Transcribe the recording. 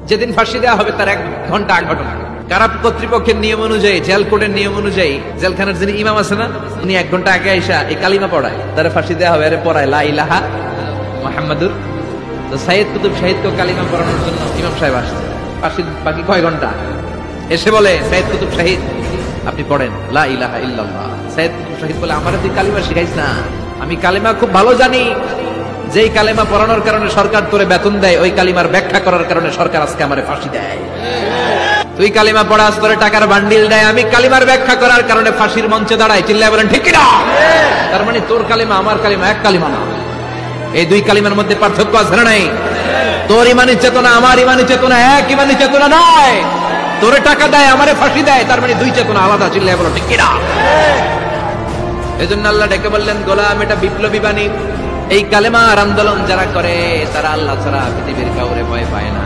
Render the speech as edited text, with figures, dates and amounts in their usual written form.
যেদিন ফাঁসি দেওয়া হবে তার 1 ঘন্টা আগ ঘটনা। কারা কর্তৃপক্ষের নিয়ম অনুযায়ী, জেল কোডের নিয়ম অনুযায়ী, জেলখানার যিনি ইমাম আছে না, উনি 1 ঘন্টা আগে আইসা এই কালিমা পড়ায়, তারা ফাঁসি দেওয়া হবে। আরে পড়ায় লা ইলাহা মুহাম্মাদুর। তো সাইয়েদ কুতুব শাহিদকে কালিমা পড়ানোর জন্য ইমাম সাহেব আসছে। ফাঁসির বাকি কয় ঘন্টা, এসে বলে সাইয়েদ কুতুব শাহিদ আপনি পড়েন লা ইলাহা ইল্লাল্লাহ। সাইয়েদ কুতুব শাহিদ বলে আমার তুই কালিমা শিখাইস না, আমি কালিমা খুব ভালো জানি। যেই কালিমা পড়ানোর কারণে সরকার তোরে বেতন দেয়, ওই কালিমার ব্যাখ্যা করার কারণে সরকার আজকে আমারে ফাঁসি দেয়। তুই কালিমা পড়াস, তোরে টাকার বান্ডিল দেয়, আমি কালিমার ব্যাখ্যা করার কারণে ফাঁসির মঞ্চে দাঁড়াই। চিল্লায় বলেন ঠিক কিনা? তার মানে তোর কালিমা আমার কালিমা এক কালিমা না, এই 2 কালিমার মধ্যে পার্থক্য আছে না নাই? তোর ইমানি চেতনা আমার ইমানি চেতনা এক ইমানি চেতনা নয়। তোরে টাকা দেয়, আমারে ফাঁসি দেয়, তার মানে 2 চেতনা আলাদা। চিল্লায় বলো ঠিক কিনা? এজন্য আল্লাহ ডেকে বললেন গোলাম, এটা বিপ্লবী বাণী। এই কালেমার আন্দোলন যারা করে তারা আল্লাহ ছাড়া পৃথিবীর কাউরে ভয় পায় না।